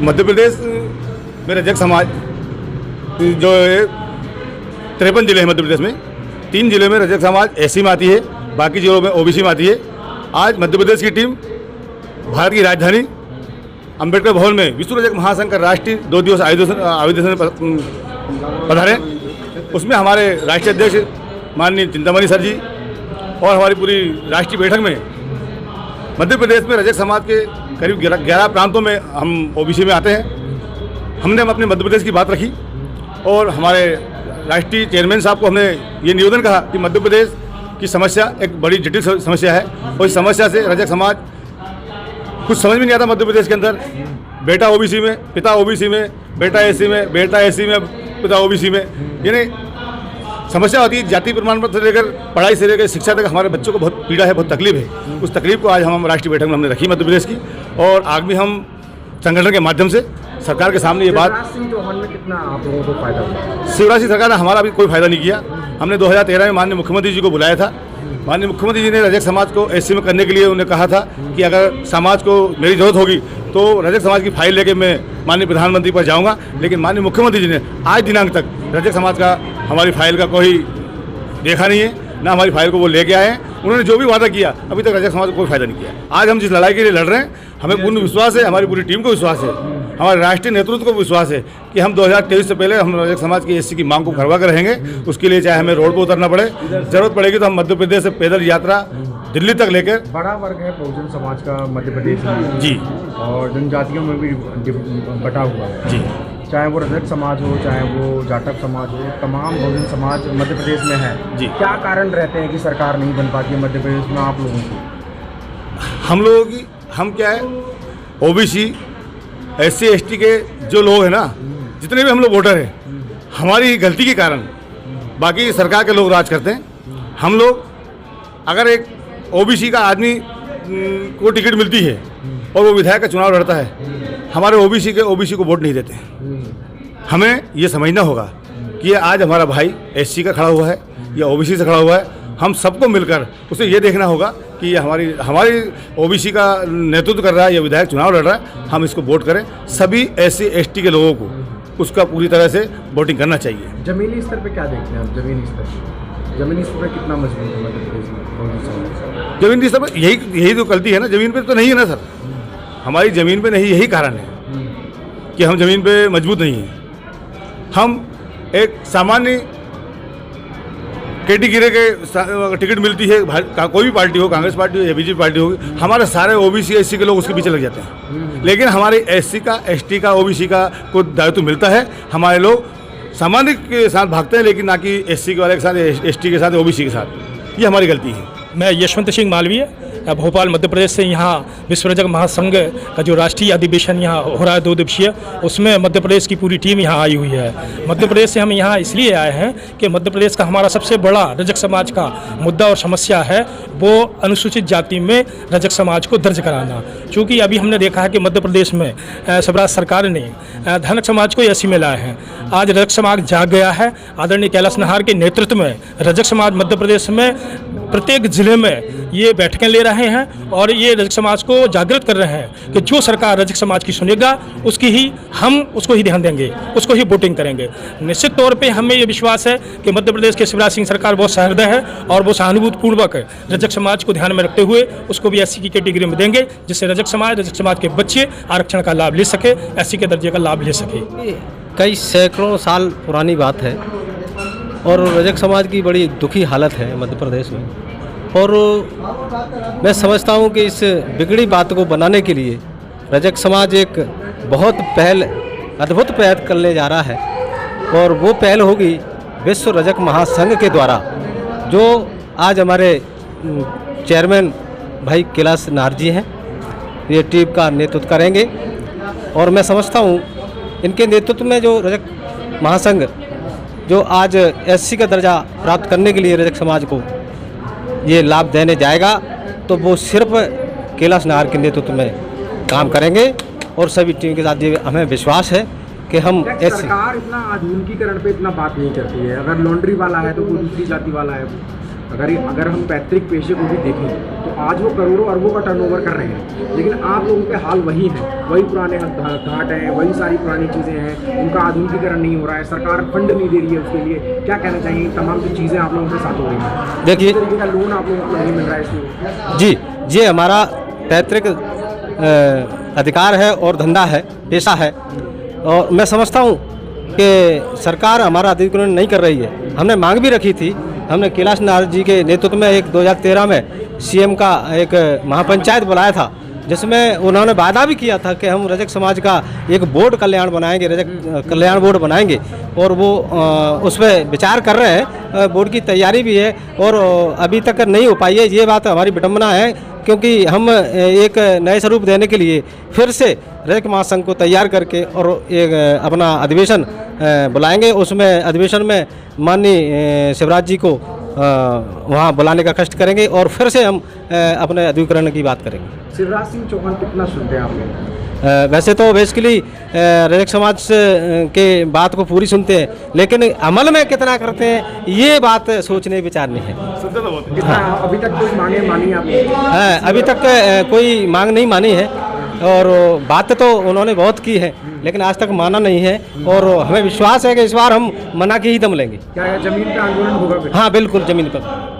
मध्य प्रदेश में रजक समाज जो 53 जिले हैं मध्य प्रदेश में, 3 जिले में रजक समाज एससी में आती है, बाकी जिलों में ओबीसी में आती है। आज मध्य प्रदेश की टीम भारत की राजधानी अंबेडकर भवन में विश्व रजक महासंघ का राष्ट्रीय 2 दिवस अधिवेशन पधारे। उसमें हमारे राष्ट्रीय अध्यक्ष माननीय चिंतामणि सर जी और हमारी पूरी राष्ट्रीय बैठक में मध्य प्रदेश में रजक समाज के करीब 11 प्रांतों में हम ओबीसी में आते हैं। हमने अपने मध्य प्रदेश की बात रखी और हमारे राष्ट्रीय चेयरमैन साहब को हमने ये निवेदन कहा कि मध्य प्रदेश की समस्या एक बड़ी जटिल समस्या है और इस समस्या से रजक समाज कुछ समझ में नहीं आता। मध्य प्रदेश के अंदर बेटा ओबीसी में, पिता ओबीसी में, बेटा एससी में, बेटा एससी में, पिता ओबीसी में, यानी समस्या होती है। जाति प्रमाण पत्र से लेकर पढ़ाई से लेकर शिक्षा तक हमारे बच्चों को बहुत पीड़ा है, बहुत तकलीफ है। उस तकलीफ को आज हम राष्ट्रीय बैठक में हमने रखी मध्य प्रदेश की, और आगे हम संगठन के माध्यम से सरकार के सामने ये बात। शिवराज सिंह चौहान में कितना आप लोगों को फायदा हुआ? शिवराज सिंह सरकार ने हमारा अभी कोई फायदा नहीं किया। हमने 2013 में माननीय मुख्यमंत्री जी को बुलाया था। माननीय मुख्यमंत्री जी ने रजक समाज को एससी में करने के लिए उन्हें कहा था कि अगर समाज को मेरी जरूरत होगी तो रजक समाज की फाइल लेके मैं माननीय प्रधानमंत्री पर जाऊंगा। लेकिन माननीय मुख्यमंत्री जी ने आज दिनांक तक रजक समाज का हमारी फाइल का कोई देखा नहीं है, ना हमारी फाइल को वो लेके आए हैं। उन्होंने जो भी वादा किया अभी तक रजक समाज को कोई फायदा नहीं किया। आज हम जिस लड़ाई के लिए लड़ रहे हैं, हमें पूर्ण विश्वास है, हमारी पूरी टीम को विश्वास है, हमारे राष्ट्रीय नेतृत्व को विश्वास है कि हम 2023 से पहले हम रजक समाज की एससी की मांग को करवा कर रहेंगे। उसके लिए चाहे हमें रोड पर उतरना पड़े, जरूरत पड़ेगी तो हम मध्य प्रदेश से पैदल यात्रा दिल्ली तक लेकर। बड़ा वर्ग है बहुजन समाज का मध्य प्रदेश में जी, और जनजातियों में भी बटा हुआ है जी, चाहे वो रजक समाज हो, चाहे वो जाटव समाज हो, तमाम बहुजन समाज मध्य प्रदेश में है जी। क्या कारण रहते हैं कि सरकार नहीं बन पाती है मध्य प्रदेश में आप लोगों की? हम लोगों की, हम क्या है, ओबीसी एससी एसटी के जो लोग हैं ना, जितने भी हम लोग वोटर हैं, हमारी गलती के कारण बाकी सरकार के लोग राज करते हैं। हम लोग अगर एक ओबीसी का आदमी को टिकट मिलती है और वो विधायक का चुनाव लड़ता है, हमारे ओबीसी को वोट नहीं देते। हमें ये समझना होगा कि ये आज हमारा भाई एससी का खड़ा हुआ है या ओबीसी से खड़ा हुआ है। हम सबको मिलकर उसे ये देखना होगा कि ये हमारी ओबीसी का नेतृत्व कर रहा है या विधायक चुनाव लड़ रहा है, हम इसको वोट करें। सभी एससी एसटी के लोगों को उसका पूरी तरह से वोटिंग करना चाहिए। जमीनी स्तर पे क्या देखते हैं आप? जमीनी स्तर पे कितना मजबूत है मध्य प्रदेश में? जमीन स्तर पर यही तो गलती है ना, जमीन पे तो नहीं है ना सर, हमारी ज़मीन पे नहीं, यही कारण है कि हम ज़मीन पे मजबूत नहीं हैं। हम एक सामान्य कैटेगरी के टिकट मिलती है, कोई भी पार्टी हो, कांग्रेस पार्टी हो या बीजेपी पार्टी हो, हमारे सारे ओबीसी एससी के लोग उसके पीछे लग जाते हैं। लेकिन हमारे एससी का, एसटी का, ओबीसी का को दायित्व मिलता है। हमारे लोग सामान्य के साथ भागते हैं, लेकिन ना कि एससी के वाले के साथ, एसटी के साथ, ओबीसी के साथ। ये हमारी गलती है। मैं यशवंत सिंह मालवीय भोपाल मध्य प्रदेश से यहाँ विश्व रजक महासंघ का जो राष्ट्रीय अधिवेशन यहाँ हो रहा है 2 दिवसीय, उसमें मध्य प्रदेश की पूरी टीम यहाँ आई हुई है। मध्य प्रदेश से हम यहाँ इसलिए आए हैं कि मध्य प्रदेश का हमारा सबसे बड़ा रजक समाज का मुद्दा और समस्या है वो अनुसूचित जाति में रजक समाज को दर्ज कराना। क्योंकि अभी हमने देखा है कि मध्य प्रदेश में शिवराज सरकार ने धनक समाज को एससी में लाए हैं। आज रजक समाज जाग गया है। आदरणीय कैलाश नहार के नेतृत्व में रजक समाज मध्य प्रदेश में प्रत्येक जिले में ये बैठकें ले रहे हैं और ये रजक समाज को जागृत कर रहे हैं कि जो सरकार रजक समाज की सुनेगा हम उसको ही ध्यान देंगे, उसको ही वोटिंग करेंगे। निश्चित तौर पे हमें ये विश्वास है कि मध्य प्रदेश के शिवराज सिंह सरकार बहुत सहृदय है और वो सहानुभूतिपूर्वक रजक समाज को ध्यान में रखते हुए उसको भी एससी की कैटेगरी में देंगे, जिससे रजक समाज के बच्चे आरक्षण का लाभ ले सके, एससी के दर्जे का लाभ ले सके। कई सैकड़ों साल पुरानी बात है और रजक समाज की बड़ी दुखी हालत है मध्य प्रदेश में। और मैं समझता हूँ कि इस बिगड़ी बात को बनाने के लिए रजक समाज एक बहुत अद्भुत पहल करने जा रहा है और वो पहल होगी विश्व रजक महासंघ के द्वारा, जो आज हमारे चेयरमैन भाई कैलाश नहार जी हैं, ये टीम का नेतृत्व करेंगे। और मैं समझता हूँ इनके नेतृत्व में जो रजक महासंघ जो आज एससी का दर्जा प्राप्त करने के लिए रजक समाज को ये लाभ देने जाएगा, तो वो सिर्फ कैलाश नहार के नेतृत्व में काम करेंगे और सभी टीम के साथ ये हमें विश्वास है कि हम सरकार इतना आधुनिकीकरण पे इतना बात नहीं करती है। अगर लॉन्ड्री वाला है तो कोई दूसरी जाति वाला है, अगर हम पैतृक पेशे को भी देखें तो आज वो करोड़ों अरबों का टर्नओवर कर रहे हैं, लेकिन आप लोगों के हाल वही हैं, वही पुराने घाट हैं, वही सारी पुरानी चीज़ें हैं, उनका आधुनिकीकरण नहीं हो रहा है, सरकार फंड नहीं दे रही है उसके लिए। क्या कहना चाहिए, तमाम जो चीज़ें आप लोगों के साथ हो रही हैं, देखिए किस तरीके का लोन आप लोगों को नहीं मिल रहा है इसमें? जी, ये हमारा पैतृक अधिकार है और धंधा है, पेशा है, और मैं समझता हूँ कि सरकार हमारा अधिग्रहण नहीं कर रही है। हमने मांग भी रखी थी, हमने कैलाश नाथ जी के नेतृत्व में एक 2013 में सीएम का एक महापंचायत बुलाया था, जिसमें उन्होंने वादा भी किया था कि हम रजक समाज का एक बोर्ड कल्याण बनाएंगे, रजक कल्याण बोर्ड बनाएंगे, और वो उस पर विचार कर रहे हैं। बोर्ड की तैयारी भी है और अभी तक नहीं हो पाई है। ये बात हमारी विडम्बना है, क्योंकि हम एक नए स्वरूप देने के लिए फिर से रजक महासंघ को तैयार करके और एक अपना अधिवेशन बुलाएंगे। उसमें अधिवेशन में माननीय शिवराज जी को वहाँ बुलाने का कष्ट करेंगे और फिर से हम अपने अधिग्रहण की बात करेंगे। शिवराज सिंह चौहान कितना सुनते हैं आप लोग? वैसे तो बेसिकली रजक समाज के बात को पूरी सुनते हैं, लेकिन अमल में कितना करते हैं ये बात सोचने विचारनी है। कितना अभी तक कोई मांगे मानी आपने? अभी तक कोई मांग नहीं मानी है, और बात तो उन्होंने बहुत की है, लेकिन आज तक माना नहीं है, और हमें विश्वास है कि इस बार हम मना के ही दम लेंगे। क्या जमीन पे आंदोलन होगा फिर? हाँ बिल्कुल, ज़मीन पर।